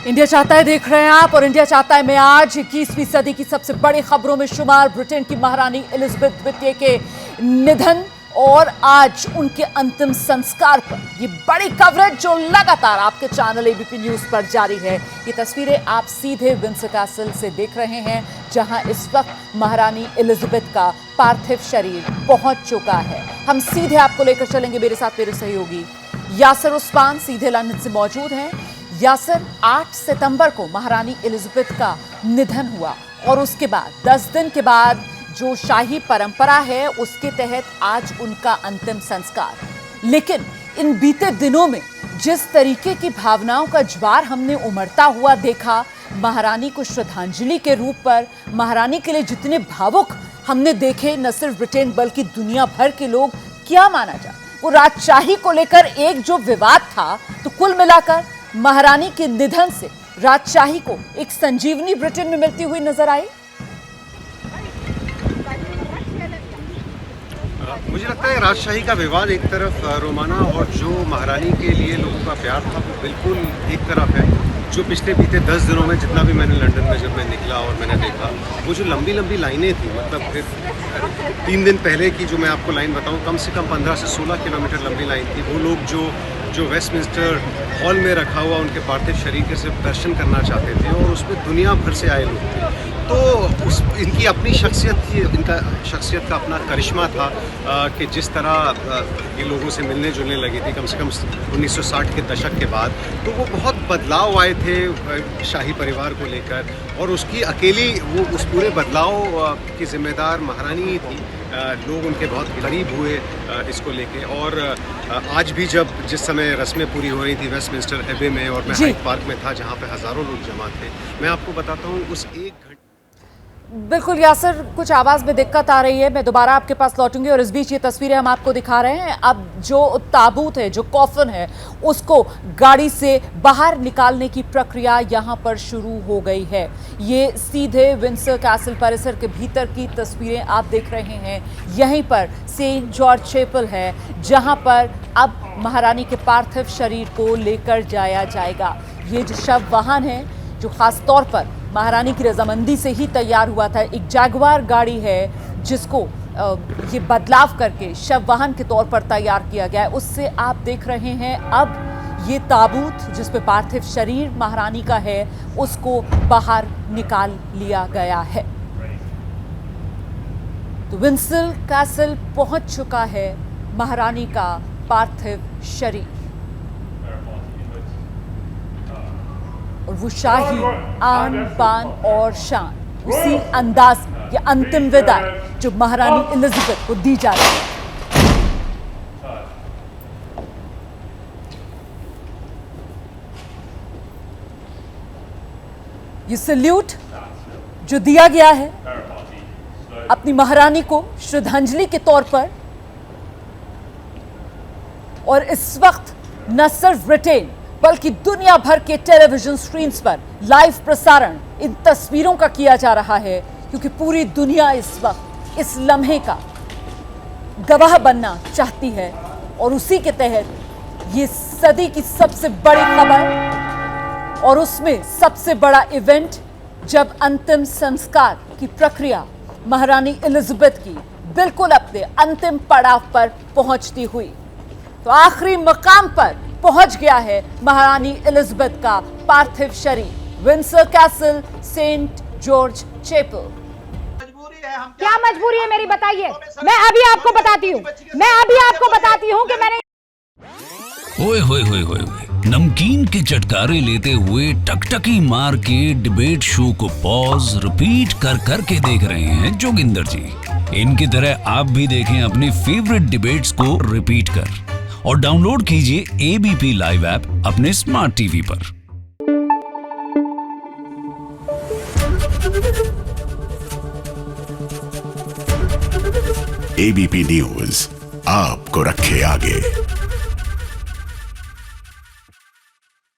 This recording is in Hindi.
इंडिया चाहता है देख रहे हैं आप, और इंडिया चाहता है मैं आज 21वीं सदी की सबसे बड़ी खबरों में शुमार ब्रिटेन की महारानी एलिजाबेथ द्वितीय के निधन और आज उनके अंतिम संस्कार पर ये बड़ी कवरेज जो लगातार आपके चैनल एबीपी न्यूज पर जारी है। ये तस्वीरें आप सीधे विंडसर कैसल से देख रहे हैं, जहां इस वक्त महारानी एलिजाबेथ का पार्थिव शरीर पहुंच चुका है। हम सीधे आपको लेकर चलेंगे, मेरे साथ मेरे सहयोगी यासिर उस्मान सीधे लंदन से मौजूद हैं। यासिर, 8 सितंबर को महारानी एलिजाबेथ का निधन हुआ और उसके बाद 10 दिन के बाद जो शाही परंपरा है उसके तहत आज उनका अंतिम संस्कार। लेकिन इन बीते दिनों में जिस तरीके की भावनाओं का ज्वार हमने उमड़ता हुआ देखा, महारानी को श्रद्धांजलि के रूप पर महारानी के लिए जितने भावुक हमने देखे, न सिर्फ ब्रिटेन बल्कि दुनिया भर के लोग, क्या माना जाए वो राजशाही को लेकर एक जो विवाद था, तो कुल मिलाकर महारानी के निधन से राजशाही को एक संजीवनी ब्रिटेन में मिलती हुई नजर आई। मुझे लगता है राजशाही का विवाद एक तरफ रोमाना, और जो महारानी के लिए लोगों का प्यार था वो बिल्कुल एक तरफ है। जो पिछले बीते 10 दिनों में जितना भी मैंने लंदन में जब मैं निकला और मैंने देखा, वो जो लंबी लंबी लाइनें थी, मतलब फिर 3 दिन पहले की जो मैं आपको लाइन बताऊं, कम से कम 15 से 16 किलोमीटर लंबी लाइन थी। वो लोग जो वेस्टमिंस्टर हॉल में रखा हुआ उनके पार्थिव शरीर के सिर्फ दर्शन करना चाहते थे, और उसमें दुनिया भर से आए लोग थे। तो इनकी अपनी शख्सियत थी, इनका शख्सियत का अपना करिश्मा था कि जिस तरह ये लोगों से मिलने जुलने लगी थी कम से कम 1960 के दशक के बाद, तो वो बहुत बदलाव आए थे शाही परिवार को लेकर, और उसकी अकेली वो उस पूरे बदलाव की जिम्मेदार महारानी ही थी। लोग उनके बहुत करीब हुए इसको लेके, और आज भी जिस समय रस्में पूरी हो रही थी वेस्टमिंस्टर एबे में, और मैं हाइड पार्क में था जहाँ पे हज़ारों लोग जमा थे, मैं आपको बताता हूँ उस एक घंटे। बिल्कुल यासिर, कुछ आवाज़ में दिक्कत आ रही है, मैं दोबारा आपके पास लौटूंगी। और इस बीच ये तस्वीरें हम आपको दिखा रहे हैं। अब जो ताबूत है, जो कॉफन है, उसको गाड़ी से बाहर निकालने की प्रक्रिया यहाँ पर शुरू हो गई है। ये सीधे विंडसर कैसल परिसर के भीतर की तस्वीरें आप देख रहे हैं। यहीं पर सेंट जॉर्ज चैपल है, जहाँ पर अब महारानी के पार्थिव शरीर को लेकर जाया जाएगा। ये जो शव वाहन है, जो खास तौर पर महारानी की रजामंदी से ही तैयार हुआ था, एक जैगवार गाड़ी है जिसको ये बदलाव करके शव वाहन के तौर पर तैयार किया गया है। उससे आप देख रहे हैं अब ये ताबूत जिस पे पार्थिव शरीर महारानी का है, उसको बाहर निकाल लिया गया है। तो विंडसर कैसल पहुंच चुका है महारानी का पार्थिव शरीर, और वो शाही आन बान और शान उसी अंदाज ये अंतिम विदाई जो महारानी एलिजाबेथ को दी जा रही है। ये सल्यूट जो दिया गया है अपनी महारानी को श्रद्धांजलि के तौर पर, और इस वक्त न सिर्फ ब्रिटेन बल्कि दुनिया भर के टेलीविजन स्क्रीन्स पर लाइव प्रसारण इन तस्वीरों का किया जा रहा है, क्योंकि पूरी दुनिया इस वक्त इस लम्हे का गवाह बनना चाहती है। और उसी के तहत ये सदी की सबसे बड़ी खबर और उसमें सबसे बड़ा इवेंट, जब अंतिम संस्कार की प्रक्रिया महारानी एलिजाबेथ की बिल्कुल अपने अंतिम पड़ाव पर पहुंचती हुई, तो आखिरी मकाम पर पहुंच गया है महारानी एलिजाबेथ का पार्थिव शरीर, Windsor Castle Saint George Chapel. क्या मजबूरी है मेरी, बताइए। मैं अभी आपको बताती हूँ कि मैंने ओए होए होए होए, नमकीन के चटकारे लेते हुए टकटकी मार के डिबेट शो को पॉज रिपीट कर करके देख रहे हैं जोगिंदर जी। इनकी तरह आप भी देखें अपने फेवरेट डिबेट्स को रिपीट कर, और डाउनलोड कीजिए एबीपी लाइव ऐप अपने स्मार्ट टीवी पर। एबीपी न्यूज आपको रखे आगे।